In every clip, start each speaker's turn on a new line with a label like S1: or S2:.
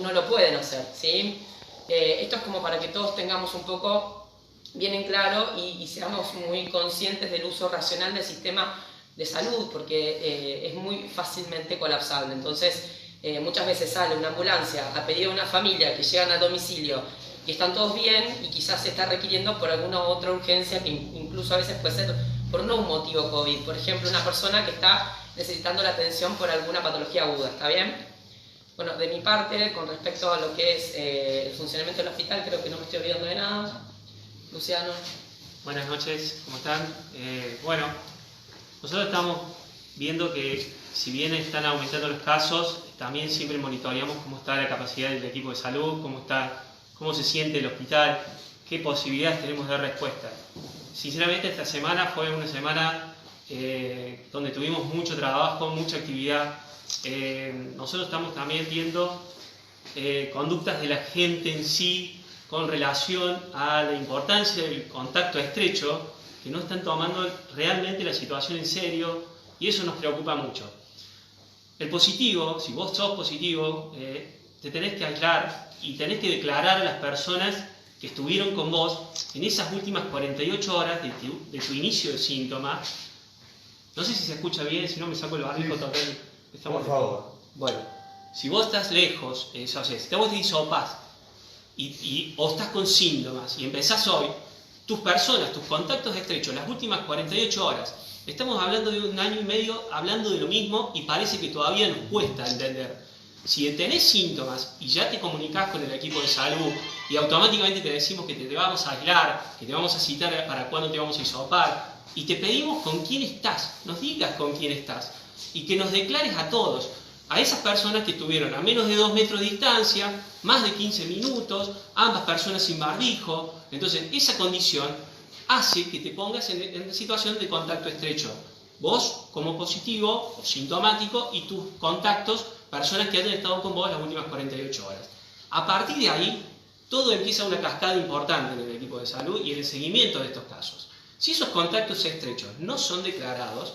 S1: no lo pueden hacer, ¿sí? Esto es como para que todos tengamos un poco bien en claro y seamos muy conscientes del uso racional del sistema de salud, porque es muy fácilmente colapsable. Entonces, muchas veces sale una ambulancia a pedir a una familia que llegan al domicilio y están todos bien y quizás se está requiriendo por alguna otra urgencia que incluso a veces puede ser por no un motivo COVID. Por ejemplo, una persona que está necesitando la atención por alguna patología aguda, ¿está bien? Bueno, de mi parte, con respecto a lo que es el funcionamiento del hospital, creo que no me estoy olvidando de nada. Luciano.
S2: Buenas noches, ¿cómo están? Bueno, nosotros estamos viendo que si bien están aumentando los casos, también siempre monitoreamos cómo está la capacidad del equipo de salud, cómo se siente el hospital, qué posibilidades tenemos de respuesta. Sinceramente, esta semana fue una semana donde tuvimos mucho trabajo, mucha actividad. Nosotros estamos también viendo conductas de la gente en sí con relación a la importancia del contacto estrecho, que no están tomando realmente la situación en serio, y eso nos preocupa mucho. El positivo, si vos sos positivo, te tenés que aislar y tenés que declarar a las personas que estuvieron con vos en esas últimas 48 horas de tu inicio de síntomas. No sé si se escucha bien, si no me saco el barbijo total.
S3: Por favor.
S2: Bueno, si vos estás lejos, o sea, si vos te hisopás o estás con síntomas y empezás hoy, tus personas, tus contactos estrechos, las últimas 48 horas, estamos hablando de un año y medio hablando de lo mismo y parece que todavía nos cuesta entender. Si tenés síntomas y ya te comunicás con el equipo de salud y automáticamente te decimos que te vamos a aislar, que te vamos a citar para cuándo te vamos a hisopar, y te pedimos con quién estás, nos digas con quién estás y que nos declares a todos, a esas personas que estuvieron a menos de 2 metros de distancia, más de 15 minutos, ambas personas sin barbijo. Entonces esa condición hace que te pongas en situación de contacto estrecho. Vos como positivo o sintomático y tus contactos, personas que hayan estado con vos las últimas 48 horas. A partir de ahí, todo empieza una cascada importante en el equipo de salud y en el seguimiento de estos casos. Si esos contactos estrechos no son declarados,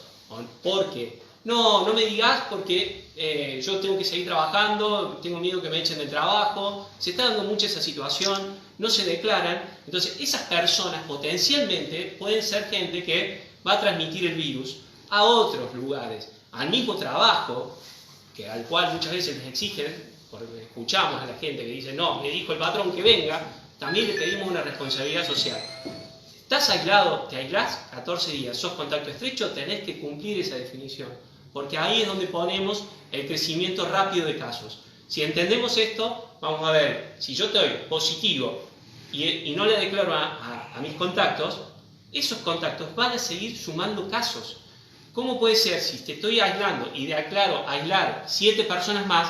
S2: porque no me digas porque yo tengo que seguir trabajando, tengo miedo que me echen del trabajo, se está dando mucho esa situación, no se declaran, entonces esas personas potencialmente pueden ser gente que va a transmitir el virus a otros lugares, al mismo trabajo, al cual muchas veces les exigen, porque escuchamos a la gente que dice, no, me dijo el patrón que venga, también le pedimos una responsabilidad social. Estás aislado, te aislás 14 días, sos contacto estrecho, tenés que cumplir esa definición, porque ahí es donde ponemos el crecimiento rápido de casos. Si entendemos esto, vamos a ver, si yo estoy positivo y no le declaro a mis contactos, esos contactos van a seguir sumando casos. ¿Cómo puede ser si te estoy aislando y declaro aislar 7 personas más?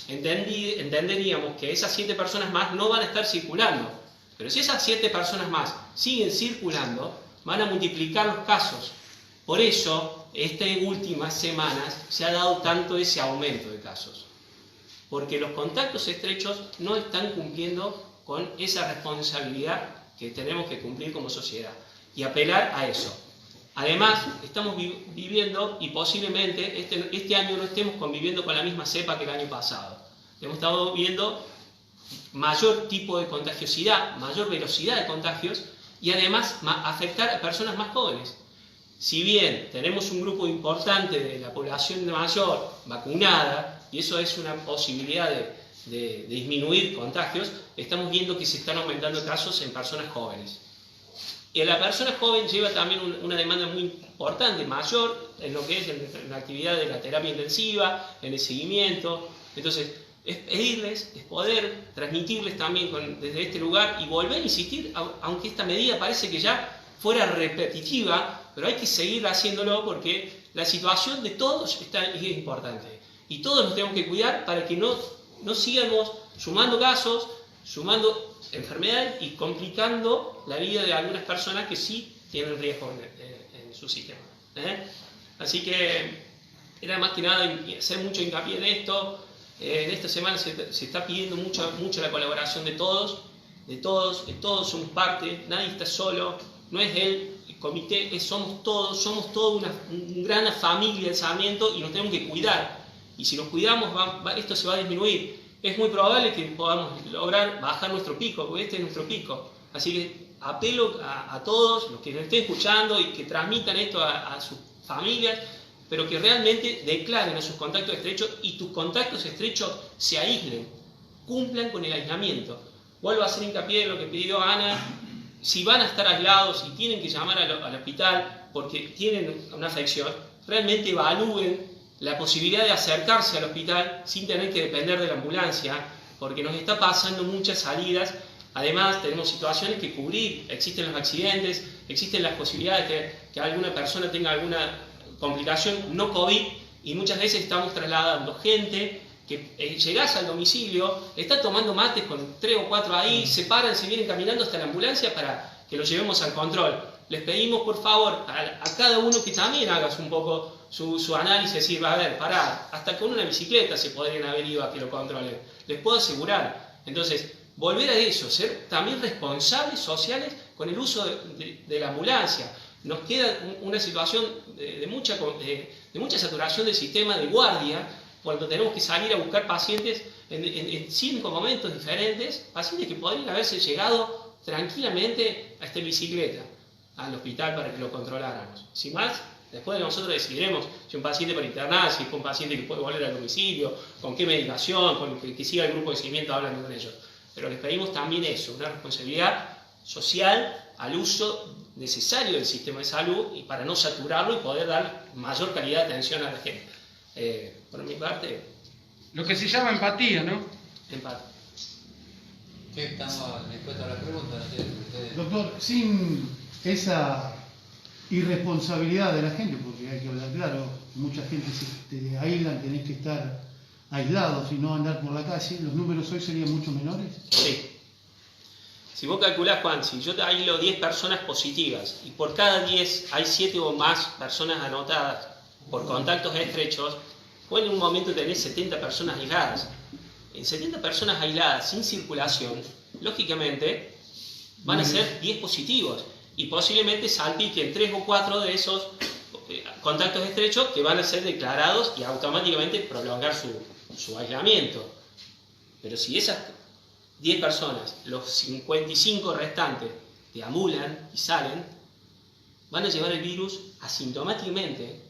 S2: Entenderíamos que esas 7 personas más no van a estar circulando. Pero si esas 7 personas más siguen circulando, van a multiplicar los casos. Por eso, estas últimas semanas se ha dado tanto ese aumento de casos. Porque los contactos estrechos no están cumpliendo con esa responsabilidad que tenemos que cumplir como sociedad. Y apelar a eso. Además, estamos viviendo y posiblemente este año no estemos conviviendo con la misma cepa que el año pasado. Hemos estado viendo mayor tipo de contagiosidad, mayor velocidad de contagios y además afectar a personas más jóvenes. Si bien tenemos un grupo importante de la población mayor vacunada, y eso es una posibilidad de disminuir contagios, estamos viendo que se están aumentando casos en personas jóvenes. Y la persona joven lleva también una demanda muy importante, mayor, en lo que es en la actividad de la terapia intensiva, en el seguimiento. Entonces, es pedirles, es poder transmitirles también desde este lugar y volver a insistir, aunque esta medida parece que ya fuera repetitiva, pero hay que seguir haciéndolo porque la situación de todos es importante. Y todos nos tenemos que cuidar para que no sigamos sumando casos, sumando enfermedades y complicando la vida de algunas personas que sí tienen riesgo en su sistema. Así que era más que nada hacer mucho hincapié en esto. En esta semana se está pidiendo mucho la colaboración de todos somos parte, nadie está solo, no es el comité, somos todos una gran familia de Sarmiento y nos tenemos que cuidar. Y si nos cuidamos, esto se va a disminuir. es muy probable que podamos lograr bajar nuestro pico, porque este es nuestro pico. Así que apelo a todos los que nos estén escuchando y que transmitan esto a sus familias, pero que realmente declaren a sus contactos estrechos y tus contactos estrechos se aíslen, cumplan con el aislamiento. Vuelvo a hacer hincapié en lo que pidió Ana. Si van a estar aislados y tienen que llamar al hospital porque tienen una afección, realmente evalúen la posibilidad de acercarse al hospital sin tener que depender de la ambulancia, porque nos está pasando muchas salidas. Además, tenemos situaciones que cubrir, existen los accidentes, existen las posibilidades de que alguna persona tenga alguna complicación no COVID, y muchas veces estamos trasladando gente que llegás al domicilio, está tomando mates con 3 o 4 ahí, se paran, se vienen caminando hasta la ambulancia para que lo llevemos al control. Les pedimos por favor a cada uno que también hagas un poco su análisis, decir, a ver, pará, hasta con una bicicleta se podrían haber ido a que lo controlen, les puedo asegurar. Entonces, volver a eso, ser también responsables sociales con el uso de la ambulancia. Nos queda una situación de mucha saturación del sistema de guardia, cuando tenemos que salir a buscar pacientes en 5 momentos diferentes, pacientes que podrían haberse llegado tranquilamente a esta bicicleta al hospital para que lo controláramos. Sin más, después nosotros decidiremos si un paciente para internar, si es un paciente que puede volver al domicilio, con qué medicación, con que siga el grupo de seguimiento hablando con ellos. Pero les pedimos también eso, una responsabilidad social al uso necesario del sistema de salud y para no saturarlo y poder dar mayor calidad de atención a la gente. Por mi parte...
S3: Lo que se llama empatía, ¿no?
S2: Empatía.
S4: Sí, estamos dispuestos a la pregunta.
S5: Doctor, sin esa irresponsabilidad de la gente, porque hay que hablar claro, mucha gente se aíslan, tenés que estar aislados y no andar por la calle, ¿los números hoy serían mucho menores?
S2: Sí. Si vos calculás, Juan, si yo te aíslo 10 personas positivas y por cada 10 hay 7 o más personas anotadas por contactos estrechos, vos en un momento tenés 70 personas aisladas. En 70 personas aisladas sin circulación, lógicamente van a ser 10 positivos y posiblemente salpiquen 3 o 4 de esos contactos estrechos que van a ser declarados y automáticamente prolongar su aislamiento. Pero si esas 10 personas, los 55 restantes, deambulan y salen, van a llevar el virus asintomáticamente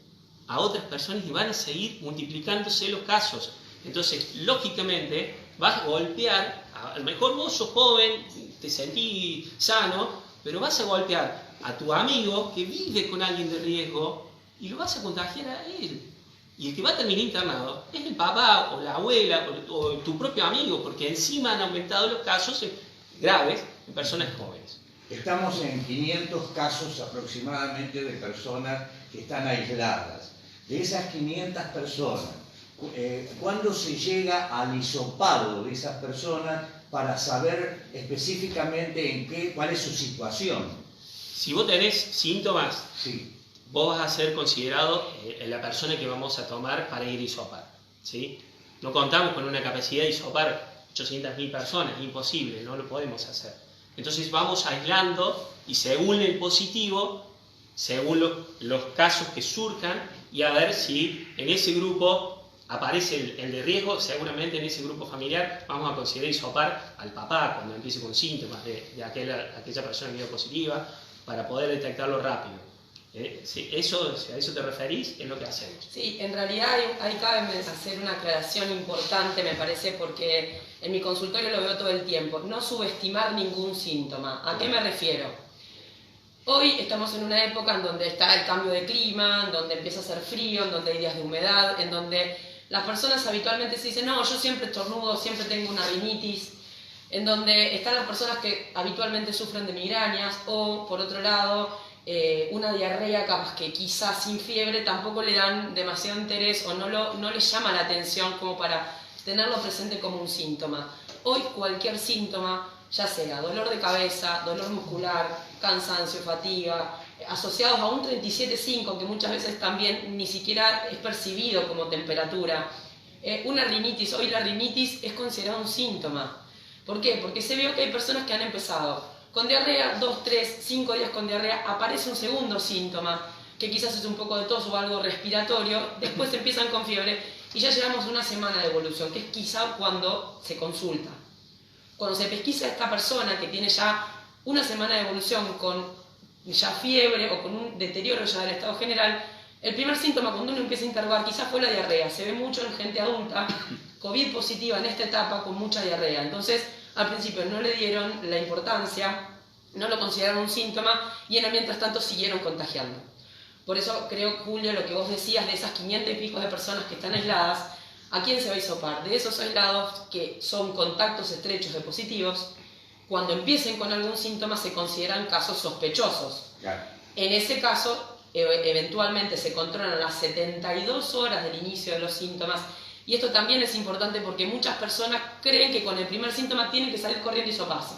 S2: a otras personas y van a seguir multiplicándose los casos. Entonces, lógicamente, vas a golpear, a lo mejor vos sos joven, te sentís sano, pero vas a golpear a tu amigo que vive con alguien de riesgo y lo vas a contagiar a él. Y el que va a terminar internado es el papá o la abuela o tu propio amigo, porque encima han aumentado los casos graves en personas jóvenes.
S6: Estamos en 500 casos aproximadamente de personas que están aisladas. De esas 500 personas, ¿cuándo se llega al hisopado de esas personas para saber específicamente cuál es su situación?
S2: Si vos tenés síntomas,
S6: sí,
S2: vos vas a ser considerado la persona que vamos a tomar para ir a hisopar, ¿sí? No contamos con una capacidad de hisopar 800.000 personas, es imposible, no lo podemos hacer. Entonces vamos aislando y según el positivo, según los casos que surjan, y a ver si en ese grupo aparece el de riesgo, seguramente en ese grupo familiar vamos a considerar hisopar al papá cuando empiece con síntomas de aquella persona que dio positiva, para poder detectarlo rápido. Sí, ¿a eso te referís? Es lo que hacemos.
S1: Sí, en realidad ahí cabe hacer una aclaración importante, me parece, porque en mi consultorio lo veo todo el tiempo. No subestimar ningún síntoma. ¿A qué me refiero? Hoy estamos en una época en donde está el cambio de clima, en donde empieza a hacer frío, en donde hay días de humedad, en donde las personas habitualmente se dicen, no, yo siempre estornudo, siempre tengo una rinitis, en donde están las personas que habitualmente sufren de migrañas o, por otro lado, una diarrea capaz que quizás sin fiebre tampoco le dan demasiado interés o no les llama la atención como para tenerlo presente como un síntoma. Hoy cualquier síntoma, ya sea dolor de cabeza, dolor muscular, cansancio, fatiga, asociados a un 37,5 que muchas veces también ni siquiera es percibido como temperatura. Una rinitis, hoy la rinitis es considerada un síntoma. ¿Por qué? Porque se vio que hay personas que han empezado con diarrea, 2, 3, 5 días con diarrea, aparece un segundo síntoma, que quizás es un poco de tos o algo respiratorio, después empiezan con fiebre y ya llevamos una semana de evolución, que es quizá cuando se consulta. Cuando se pesquisa a esta persona que tiene ya una semana de evolución con ya fiebre o con un deterioro ya del estado general, el primer síntoma cuando uno empieza a interrogar quizás fue la diarrea. Se ve mucho en gente adulta, COVID positiva en esta etapa con mucha diarrea. Entonces, al principio no le dieron la importancia, no lo consideraron un síntoma y mientras tanto siguieron contagiando. Por eso creo, Julio, lo que vos decías de esas 500 y pico de personas que están aisladas, ¿a quién se va a hisopar? De esos aislados que son contactos estrechos de positivos, cuando empiecen con algún síntoma se consideran casos sospechosos.
S6: Claro.
S1: En ese caso, eventualmente se controlan las 72 horas del inicio de los síntomas, y esto también es importante porque muchas personas creen que con el primer síntoma tienen que salir corriendo y hisoparse.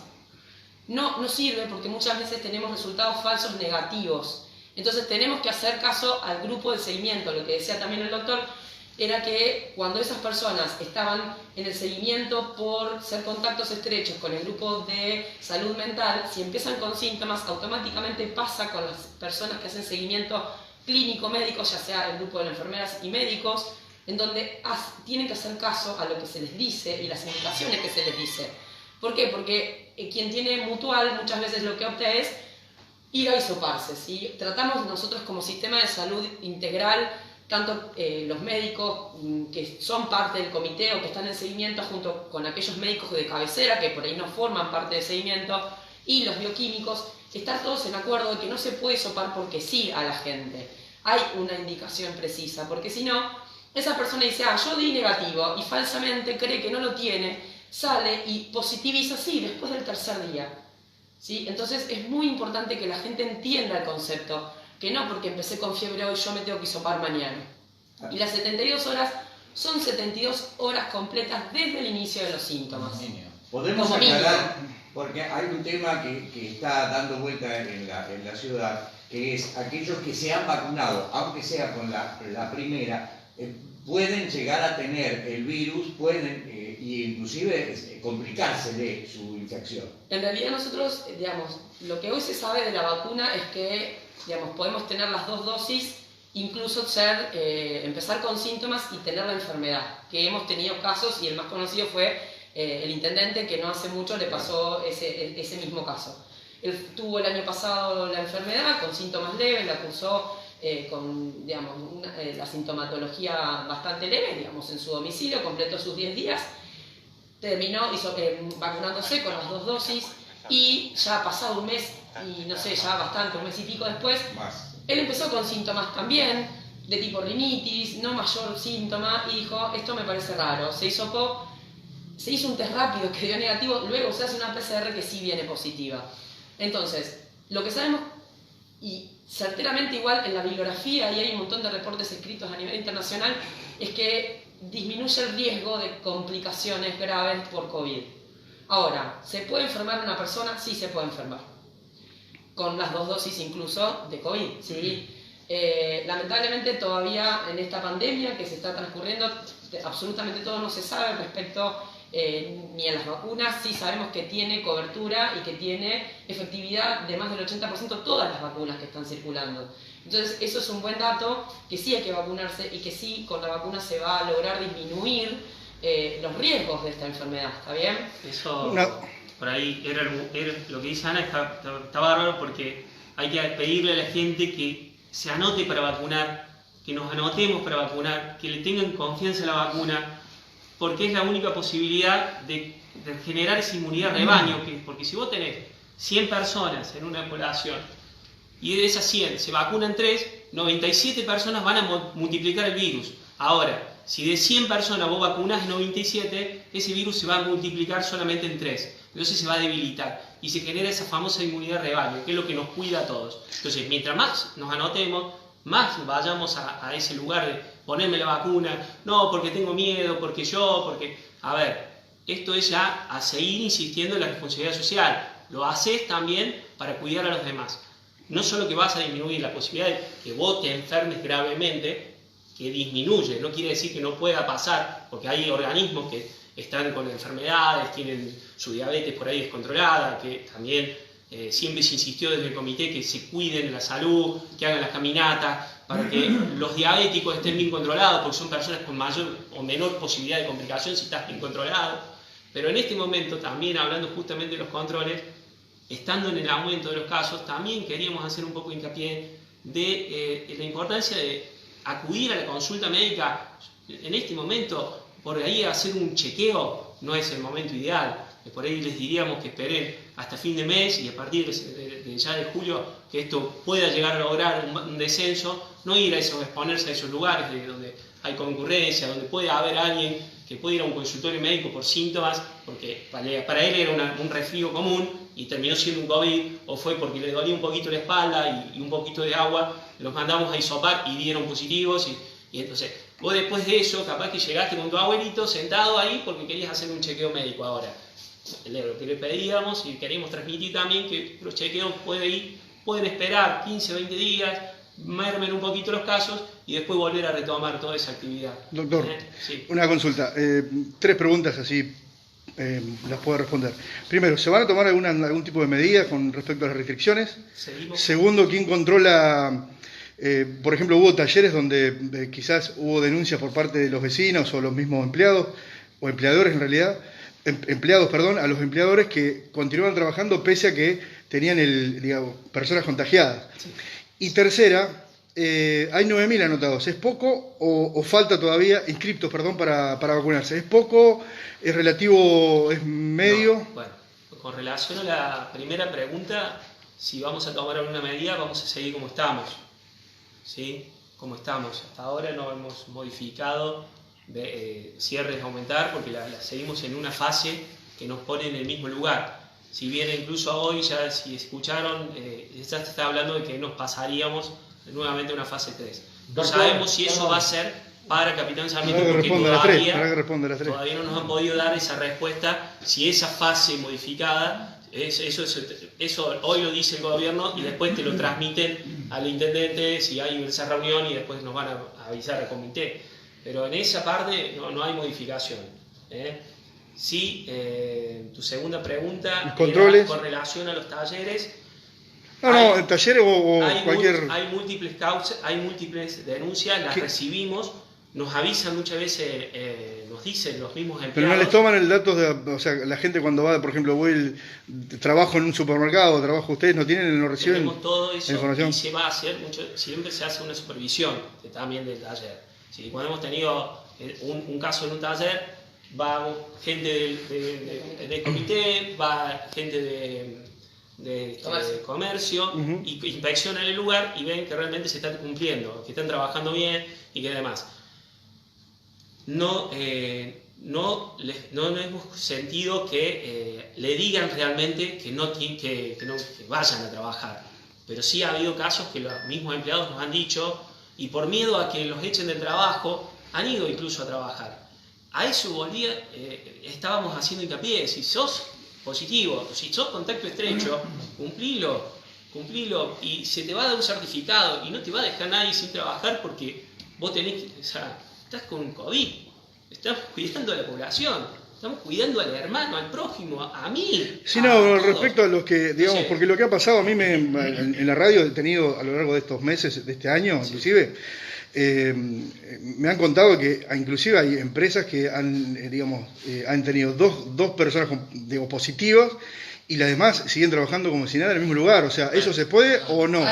S1: No sirve porque muchas veces tenemos resultados falsos negativos. Entonces tenemos que hacer caso al grupo de seguimiento. Lo que decía también el doctor era que cuando esas personas estaban en el seguimiento por ser contactos estrechos con el grupo de salud mental, si empiezan con síntomas, automáticamente pasa con las personas que hacen seguimiento clínico médico, ya sea el grupo de enfermeras y médicos, en donde tienen que hacer caso a lo que se les dice y las indicaciones que se les dice. ¿Por qué? Porque quien tiene mutual muchas veces lo que opta es ir a hisoparse, ¿sí? Tratamos nosotros como sistema de salud integral, tanto los médicos que son parte del comité o que están en seguimiento junto con aquellos médicos de cabecera que por ahí no forman parte del seguimiento y los bioquímicos, estar todos en acuerdo de que no se puede hisopar porque sí a la gente. Hay una indicación precisa, porque si no, esa persona dice, yo di negativo y falsamente cree que no lo tiene, sale y positiviza, sí, después del tercer día. ¿Sí? Entonces es muy importante que la gente entienda el concepto, que no porque empecé con fiebre hoy yo me tengo que hisopar mañana. Y las 72 horas son 72 horas completas desde el inicio de los síntomas.
S6: Podemos
S1: Como
S6: aclarar,
S1: mínimo.
S6: porque hay un tema que está dando vuelta en la ciudad, que es aquellos que se han vacunado, aunque sea con la primera, pueden llegar a tener el virus, pueden y inclusive complicarse de su infección.
S1: En realidad nosotros, digamos, lo que hoy se sabe de la vacuna es que, digamos, podemos tener las 2 dosis, incluso empezar con síntomas y tener la enfermedad, que hemos tenido casos y el más conocido fue el intendente que no hace mucho le pasó ese mismo caso. Él tuvo el año pasado la enfermedad con síntomas leves, la cursó con, digamos, la sintomatología bastante leve, digamos, en su domicilio, completó sus 10 días, terminó vacunándose con las 2 dosis y ya pasado un mes, y no sé, ya bastante, un mes y pico después, él empezó con síntomas también, de tipo rinitis, no mayor síntoma, y dijo, esto me parece raro, se hizo un test rápido que dio negativo, luego se hace una PCR que sí viene positiva. Entonces, lo que sabemos, y certeramente igual en la bibliografía, y hay un montón de reportes escritos a nivel internacional, es que disminuye el riesgo de complicaciones graves por COVID. Ahora, ¿se puede enfermar una persona? Sí se puede enfermar. Con las 2 dosis incluso de COVID, ¿sí? Lamentablemente todavía en esta pandemia que se está transcurriendo, absolutamente todo no se sabe respecto ni a las vacunas. Sí sabemos que tiene cobertura y que tiene efectividad de más del 80% todas las vacunas que están circulando. Entonces eso es un buen dato, que sí hay que vacunarse y que sí con la vacuna se va a lograr disminuir los riesgos de esta enfermedad, ¿está bien?
S2: Eso, por ahí, era lo que dice Ana, está bárbaro porque hay que pedirle a la gente que se anote para vacunar, que nos anotemos para vacunar, que le tengan confianza a la vacuna, porque es la única posibilidad de generar esa inmunidad de rebaño, porque si vos tenés 100 personas en una población y de esas 100 se vacunan 3, 97 personas van a multiplicar el virus. Ahora, si de 100 personas vos vacunás 97, ese virus se va a multiplicar solamente en 3. Entonces se va a debilitar y se genera esa famosa inmunidad de rebaño, que es lo que nos cuida a todos. Entonces, mientras más nos anotemos, más vayamos a ese lugar de ponerme la vacuna, no, porque tengo miedo, porque a ver, esto es ya a seguir insistiendo en la responsabilidad social. Lo haces también para cuidar a los demás. No solo que vas a disminuir la posibilidad de que vos te enfermes gravemente, que disminuye, no quiere decir que no pueda pasar, porque hay organismos que están con enfermedades, tienen su diabetes por ahí descontrolada, que también siempre se insistió desde el comité que se cuiden la salud, que hagan las caminatas, para que los diabéticos estén bien controlados, porque son personas con mayor o menor posibilidad de complicación si estás bien controlado. Pero en este momento, también hablando justamente de los controles, estando en el aumento de los casos, también queríamos hacer un poco de hincapié de la importancia de acudir a la consulta médica. En este momento, por ahí hacer un chequeo no es el momento ideal. Por ahí les diríamos que esperen hasta fin de mes y a partir de ya de julio que esto pueda llegar a lograr un descenso, no ir a esos, exponerse a esos lugares donde hay concurrencia, donde puede haber alguien que puede ir a un consultorio médico por síntomas, porque para él era un resfrío común y terminó siendo un COVID, o fue porque le dolía un poquito la espalda y un poquito de agua, los mandamos a hisopar y dieron positivos, y entonces vos después de eso capaz que llegaste con tu abuelito sentado ahí porque querías hacer un chequeo médico. Ahora, lo que le pedíamos y queremos transmitir también que los chequeos pueden esperar 15 o 20 días, mermen un poquito los casos y después volver a retomar toda esa actividad.
S7: Doctor,
S2: Sí.
S7: una consulta. 3 preguntas así las puedo responder. Primero, ¿se van a tomar algún tipo de medida con respecto a las restricciones?
S2: Seguimos.
S7: Segundo, ¿quién controla? Por ejemplo, hubo talleres donde quizás hubo denuncias por parte de los vecinos o los mismos empleados, o empleadores en realidad, empleados, perdón, a los empleadores que continúan trabajando pese a que tenían digamos, personas contagiadas.
S2: Sí.
S7: Y tercera, hay 9.000 anotados. ¿Es poco o falta todavía inscriptos, perdón, para vacunarse? ¿Es poco? ¿Es relativo? ¿Es medio?
S2: No, bueno, con relación a la primera pregunta, si vamos a tomar alguna medida, vamos a seguir como estamos. ¿Sí? Como estamos. Hasta ahora no hemos modificado cierres a aumentar porque la seguimos en una fase que nos pone en el mismo lugar. Si bien incluso hoy, ya si escucharon, ya se está hablando de que nos pasaríamos nuevamente a una fase 3. No sabemos si eso va a ser para Capitán Sarmiento porque todavía no nos han podido dar esa respuesta, si esa fase modificada, eso hoy lo dice el gobierno y después te lo transmiten al intendente si hay esa reunión y después nos van a avisar al comité. Pero en esa parte no hay modificación. Sí, tu segunda pregunta era con relación a los talleres.
S7: No, en talleres o cualquier...
S2: Hay múltiples causas, hay múltiples denuncias, las recibimos, nos avisan muchas veces, nos dicen los mismos empleados.
S7: Pero no les toman el dato o sea, la gente cuando va, por ejemplo, trabajo en un supermercado, trabajo ustedes, ¿no tienen, no reciben
S2: tenemos todo eso
S7: información?
S2: Y se va a hacer, siempre se hace una supervisión también del taller. ¿Sí? Cuando hemos tenido un caso en un taller, va gente del comité, va gente de comercio y inspeccionan el lugar y ven que realmente se está cumpliendo, que están trabajando bien y que además no hemos sentido que le digan realmente que vayan a trabajar, pero sí ha habido casos que los mismos empleados nos han dicho y por miedo a que los echen del trabajo han ido incluso a trabajar. A eso estábamos haciendo hincapié. Si sos positivo, si sos contacto estrecho, cumplilo y se te va a dar un certificado y no te va a dejar nadie sin trabajar porque vos estás con COVID, estamos cuidando a la población, estamos cuidando al hermano, al prójimo, a mí.
S7: Sí, no, respecto a los que, digamos, porque lo que ha pasado a mí en la radio he tenido a lo largo de estos meses, de este año, inclusive, me han contado que inclusive hay empresas que han tenido dos personas positivas y las demás siguen trabajando como si nada en el mismo lugar. O sea, ¿eso se puede o no?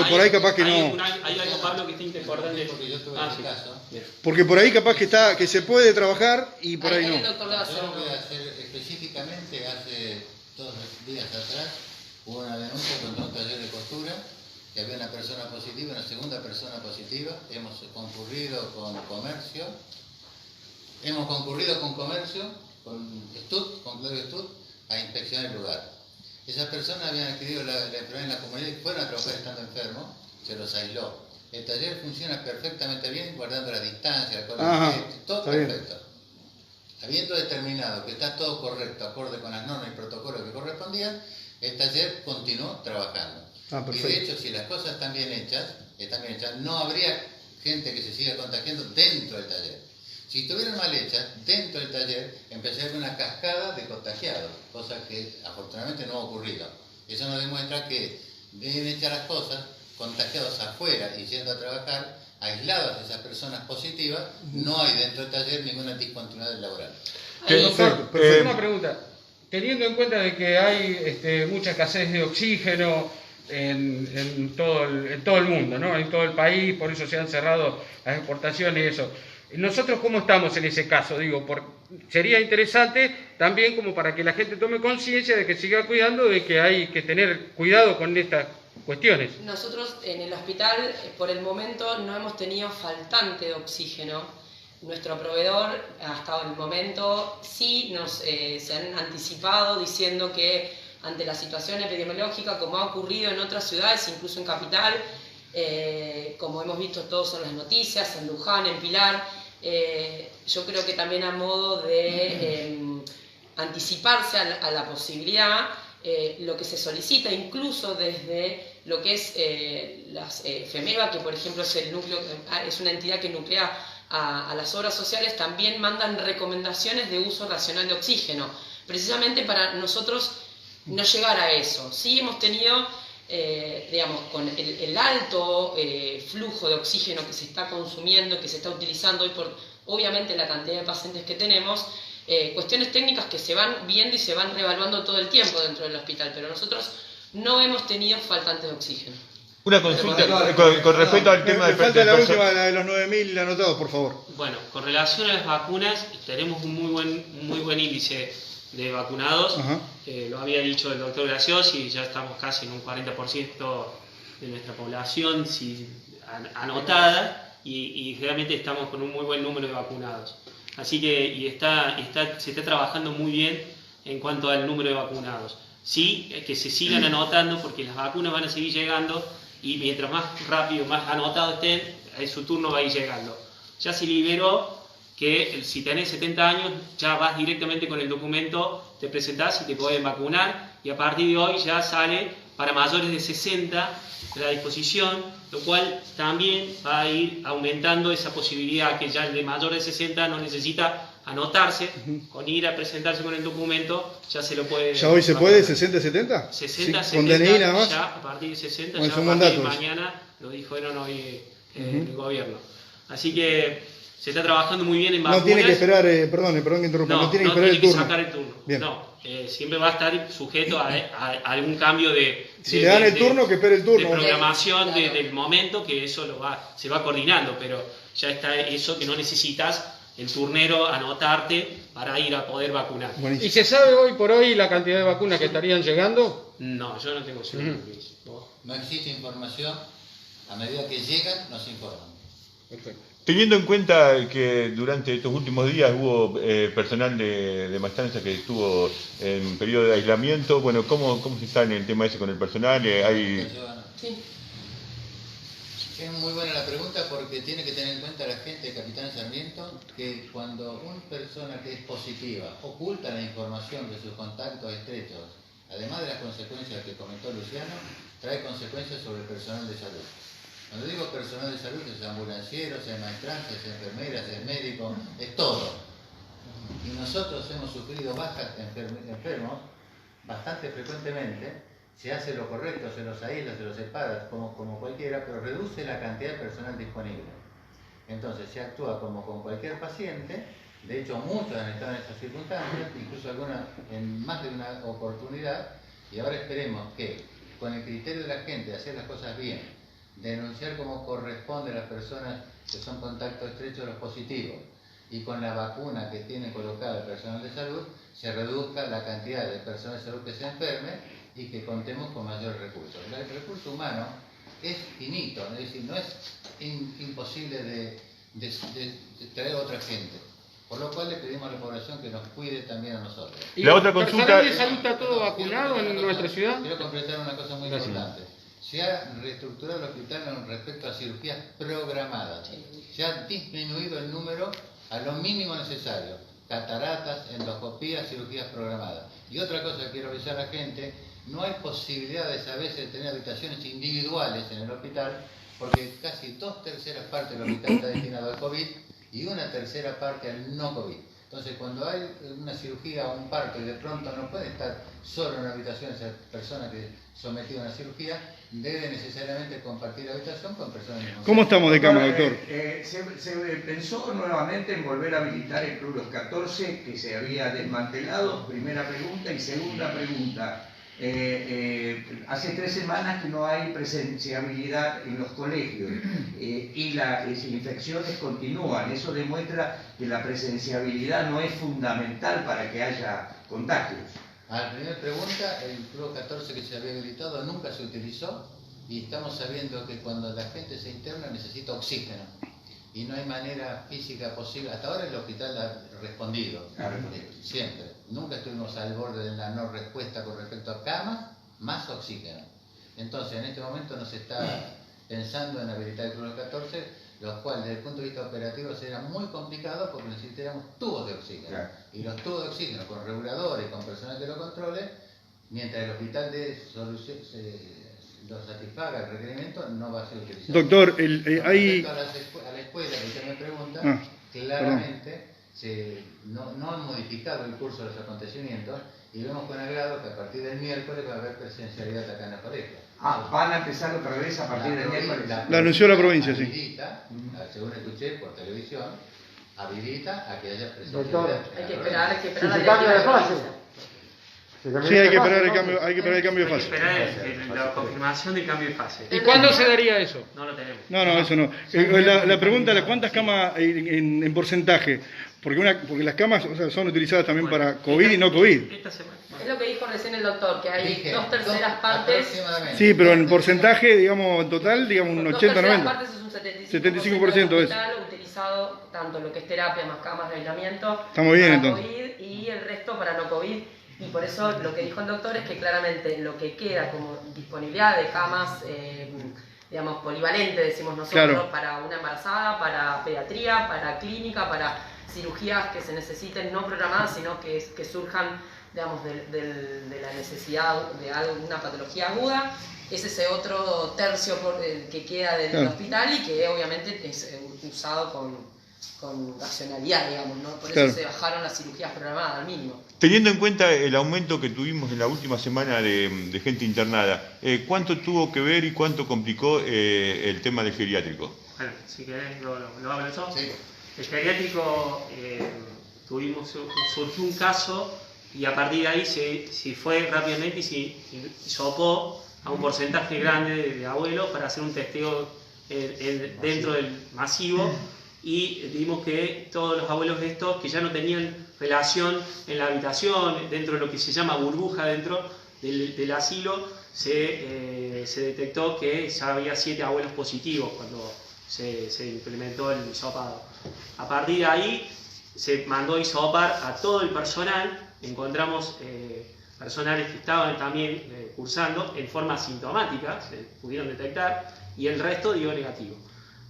S7: Por ahí capaz que no.
S2: Hay algo, Pablo, que está importante.
S4: Porque yo tuve ese caso.
S7: Porque por ahí capaz que se puede trabajar y por ahí no.
S4: Yo lo voy a hacer específicamente. Hace 2 días atrás hubo una denuncia contra un taller de costura que había una persona positiva, una segunda persona positiva. Hemos concurrido con comercio, con Claudio Stut, a inspeccionar el lugar. Esas personas habían adquirido la enfermedad en la comunidad y fueron a trabajar estando enfermos, se los aisló. El taller funciona perfectamente bien, guardando la distancia, todo perfecto. Habiendo determinado que está todo correcto, acorde con las normas y protocolos que correspondían, el taller continuó trabajando. Y de hecho, si las cosas están bien hechas, no habría gente que se siga contagiando dentro del taller. Si estuvieran mal hechas, dentro del taller empezaría una cascada de contagiados, cosa que afortunadamente no ha ocurrido. Eso nos demuestra que deben echar las cosas contagiados afuera y yendo a trabajar, aislados de esas personas positivas, no hay dentro del taller ninguna discontinuidad laboral.
S3: Doctor, una pregunta. Teniendo en cuenta de que hay mucha escasez de oxígeno en todo el mundo, ¿no? En todo el país, por eso se han cerrado las exportaciones y eso. ¿Nosotros cómo estamos en ese caso? Digo, sería interesante también como para que la gente tome conciencia de que siga cuidando, de que hay que tener cuidado con estas cuestiones.
S1: Nosotros en el hospital, por el momento, no hemos tenido faltante de oxígeno. Nuestro proveedor, hasta el momento, sí se han anticipado diciendo que ante la situación epidemiológica, como ha ocurrido en otras ciudades, incluso en Capital, como hemos visto todos en las noticias, en Luján, en Pilar, yo creo que también a modo de anticiparse a la posibilidad, lo que se solicita incluso desde lo que es las FEMEVA, que por ejemplo es el núcleo, es una entidad que nuclea a las obras sociales, también mandan recomendaciones de uso racional de oxígeno, precisamente para nosotros no llegar a eso. Sí hemos tenido, digamos, con el alto flujo de oxígeno que se está consumiendo, que se está utilizando hoy por, obviamente, la cantidad de pacientes que tenemos, cuestiones técnicas que se van viendo y se van reevaluando todo el tiempo dentro del hospital, pero nosotros no hemos tenido faltantes de oxígeno.
S8: Una consulta con respecto al tema
S7: Me falta la última, la de los 9.000 anotados, por favor.
S2: Bueno, con relación a las vacunas, tenemos un muy buen índice de vacunados. Lo había dicho el doctor Graciosi, ya estamos casi en un 40% de nuestra población anotada y realmente estamos con un muy buen número de vacunados. Así que se está trabajando muy bien en cuanto al número de vacunados. Sí, que se sigan anotando porque las vacunas van a seguir llegando y mientras más rápido, más anotados estén, su turno va a ir llegando. Ya se liberó que si tenés 70 años ya vas directamente con el documento, te presentás y te pueden vacunar y a partir de hoy ya sale para mayores de 60 la disposición, lo cual también va a ir aumentando esa posibilidad que ya el de mayor de 60 no necesita anotarse, con ir a presentarse con el documento ya se lo puede...
S7: ¿Ya hoy se puede 60-70?
S2: 60,
S7: ¿Con DNI nada más?
S2: Ya a partir de 60,
S7: bueno,
S2: ya a partir de mañana, lo dijeron hoy el gobierno. Así que se está trabajando muy bien en vacunas.
S7: No tiene que esperar, perdón que interrumpa, no tiene que esperar el turno.
S2: No tiene que sacar el turno.
S7: Bien.
S2: No, siempre va a estar sujeto a algún cambio de...
S7: Si le dan el turno, que espere el turno.
S2: De programación del momento, que eso se va coordinando, pero ya está eso que no necesitas el turnero anotarte para ir a poder vacunar.
S3: ¿Y se sabe hoy por hoy la cantidad de vacunas que estarían llegando?
S2: No, yo no tengo seguro.
S4: No existe información, a medida que llegan nos informan.
S3: Perfecto.
S8: Teniendo en cuenta que durante estos últimos días hubo personal de Maestranza que estuvo en periodo de aislamiento, bueno, ¿cómo se está en el tema ese con el personal?
S1: Sí.
S4: Es muy buena la pregunta porque tiene que tener en cuenta la gente de Capitán Sarmiento que cuando una persona que es positiva oculta la información de sus contactos estrechos, además de las consecuencias que comentó Luciano, trae consecuencias sobre el personal de salud. Cuando digo personal de salud, es ambulanciero, es maestranza, es enfermera, es médico, es todo. Y nosotros hemos sufrido bajas enfermos bastante frecuentemente. Se hace lo correcto, se los aísla, se los separa, como cualquiera, pero reduce la cantidad de personal disponible. Entonces se actúa como con cualquier paciente. De hecho, muchos han estado en esas circunstancias, incluso algunas en más de una oportunidad. Y ahora esperemos que, con el criterio de la gente de hacer las cosas bien, denunciar como corresponde a las personas que son contacto estrecho de los positivos y con la vacuna que tiene colocada el personal de salud, se reduzca la cantidad de personas de salud que se enferme y que contemos con mayores recursos. El recurso humano es finito, es decir, no es imposible de traer a otra gente. Por lo cual le pedimos a la población que nos cuide también a nosotros.
S3: ¿Y la otra consulta? ¿El personal de salud está todo vacunado en nuestra ciudad?
S4: Quiero completar una cosa muy importante. Se ha reestructurado el hospital en respecto a cirugías programadas. Se ha disminuido el número a lo mínimo necesario. Cataratas, endoscopías, cirugías programadas. Y otra cosa que quiero avisar a la gente, no hay posibilidades a veces de tener habitaciones individuales en el hospital, porque casi 2/3 partes del hospital está destinado al COVID y 1/3 parte al no COVID. Entonces, cuando hay una cirugía o un parto y de pronto no puede estar solo en una habitación esa persona que sometida a una cirugía, debe necesariamente compartir habitación con personas mismas.
S7: ¿Cómo estamos de cama, doctor?
S6: Se pensó nuevamente en volver a habilitar el Club Los 14, que se había desmantelado, primera pregunta. Y segunda pregunta, hace 3 semanas que no hay presenciabilidad en los colegios y las infecciones continúan. Eso demuestra que la presenciabilidad no es fundamental para que haya contagios.
S4: A la primera pregunta, el Club 14 que se había habilitado nunca se utilizó y estamos sabiendo que cuando la gente se interna necesita oxígeno y no hay manera física posible. Hasta ahora el hospital ha respondido, siempre. Nunca estuvimos al borde de la no respuesta con respecto a camas más oxígeno. Entonces, en este momento nos está pensando en habilitar el Club 14, los cuales desde el punto de vista operativo sería muy complicado porque necesitaríamos tubos de oxígeno.
S6: Claro.
S4: Y los tubos de oxígeno con reguladores, con personal que lo controle, mientras el hospital lo satisfaga el requerimiento, no va a ser utilizado.
S7: Doctor,
S4: hay... a la escuela que usted me pregunta, claramente no han modificado el curso de los acontecimientos y vemos con agrado que a partir del miércoles va a haber presencialidad acá en la colegio.
S6: Van a empezar otra vez a partir del miércoles.
S7: La anunció la provincia, sí.
S4: Habilita, según escuché por televisión, habilita a que haya presencialidad.
S9: Doctor,
S1: Hay que esperar
S9: si se cambia de fase.
S7: Sí, hay que esperar el cambio, hay que esperar el cambio de
S2: Hay que
S7: fase.
S2: esperar la confirmación del cambio de fase.
S3: ¿Y cuándo se daría eso?
S2: No lo tenemos.
S7: No, eso no. La pregunta es ¿cuántas camas en porcentaje? Porque las camas, o sea, son utilizadas también para COVID y no COVID.
S2: Esta semana.
S1: Es lo que dijo recién el doctor, que hay
S4: Dije,
S1: 2/3 partes.
S4: aproximadamente.
S7: Sí, pero en porcentaje, digamos, en total, digamos un
S1: 2/3
S7: 80-90.
S1: partes es un
S7: 75%
S1: del
S7: es.
S1: hospital utilizado tanto lo que es terapia más camas de aislamiento
S7: Estamos bien,
S1: para
S7: entonces.
S1: COVID y el resto para no COVID. Y por eso lo que dijo el doctor es que claramente lo que queda como disponibilidad de camas, digamos, polivalente, decimos nosotros,
S7: Claro.
S1: para una embarazada, para pediatría, para clínica, para cirugías que se necesiten no programadas, sino que surjan, digamos, de la necesidad de alguna patología aguda. Es ese otro tercio que queda del
S7: Claro.
S1: hospital y que obviamente es usado con racionalidad, digamos, ¿no? Por eso
S7: Claro.
S1: se bajaron las cirugías programadas al mínimo.
S8: Teniendo en cuenta el aumento que tuvimos en la última semana de gente internada, ¿cuánto tuvo que ver y cuánto complicó el tema del geriátrico?
S2: Bueno, si querés lo hablo yo.
S4: Sí.
S2: El geriátrico surgió un caso y a partir de ahí se fue rápidamente y se sopó a un porcentaje grande de abuelos para hacer un testeo dentro del masivo y vimos que todos los abuelos estos que ya no tenían relación en la habitación, dentro de lo que se llama burbuja dentro del asilo, se detectó que ya había 7 abuelos positivos cuando se implementó el hisopado. A partir de ahí se mandó a hisopar a todo el personal, encontramos personales que estaban también cursando en forma asintomática, se pudieron detectar, y el resto dio negativo.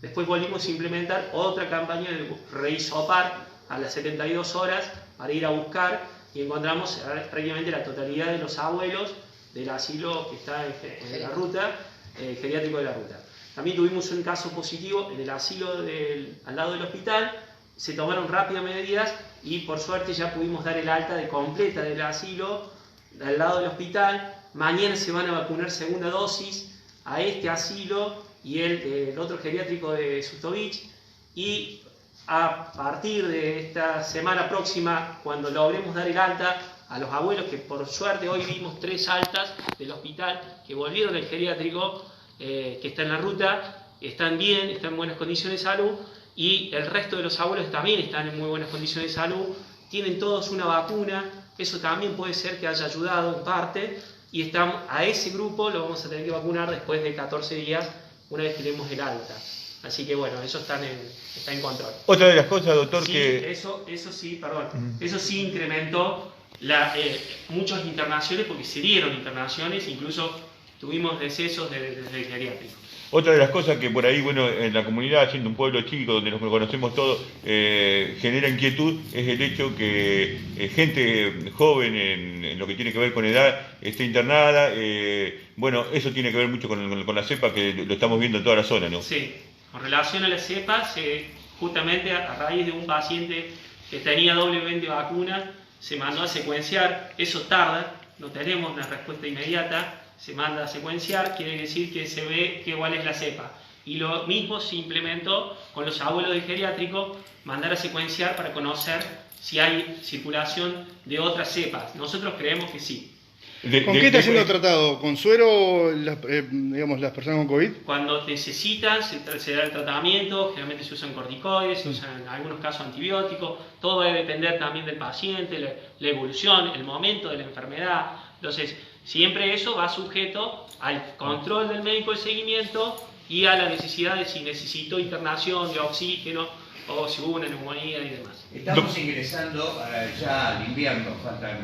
S2: Después volvimos a implementar otra campaña de rehisopar a las 72 horas para ir a buscar y encontramos prácticamente la totalidad de los abuelos del asilo que está en la ruta, geriátrico de la ruta. También tuvimos un caso positivo en el asilo al lado del hospital, se tomaron rápidas medidas y por suerte ya pudimos dar el alta de completa del asilo al lado del hospital. Mañana se van a vacunar segunda dosis a este asilo y el otro geriátrico de Sustovich, y a partir de esta semana próxima, cuando logremos dar el alta a los abuelos, que por suerte hoy vimos 3 altas del hospital que volvieron del geriátrico, que está en la ruta, están bien, están en buenas condiciones de salud, y el resto de los abuelos también están en muy buenas condiciones de salud, tienen todos una vacuna, eso también puede ser que haya ayudado en parte, y a ese grupo lo vamos a tener que vacunar después de 14 días, una vez que demos el alta. Así que bueno, eso está en control.
S8: Otra de las cosas, doctor,
S2: Sí,
S8: que...
S2: eso sí, perdón, eso sí incrementó muchas internaciones, porque se dieron internaciones, incluso tuvimos decesos desde el geriátrico.
S8: Otra de las cosas que por ahí, bueno, en la comunidad, siendo un pueblo chico donde nos conocemos todos, genera inquietud, es el hecho que gente joven en lo que tiene que ver con edad esté internada. Bueno, eso tiene que ver mucho con la cepa, que lo estamos viendo en toda la zona, ¿no?
S2: Sí, con relación a la cepa, justamente a raíz de un paciente que tenía doblemente vacuna, se mandó a secuenciar, eso tarda, no tenemos una respuesta inmediata, se manda a secuenciar, quiere decir que se ve cuál es la cepa. Y lo mismo se implementó con los abuelos de geriátrico, mandar a secuenciar para conocer si hay circulación de otras cepas. Nosotros creemos que sí.
S7: ¿Con qué está siendo tratado? ¿Con suero, digamos, las personas con COVID?
S2: Cuando necesitan, se da el tratamiento, generalmente se usan corticoides, se usan en algunos casos antibióticos, todo va a depender también del paciente, la evolución, el momento de la enfermedad. Entonces, siempre eso va sujeto al control del médico de seguimiento y a la necesidad de si necesito internación de oxígeno o si hubo una neumonía y demás.
S6: Estamos ingresando ya al invierno, faltan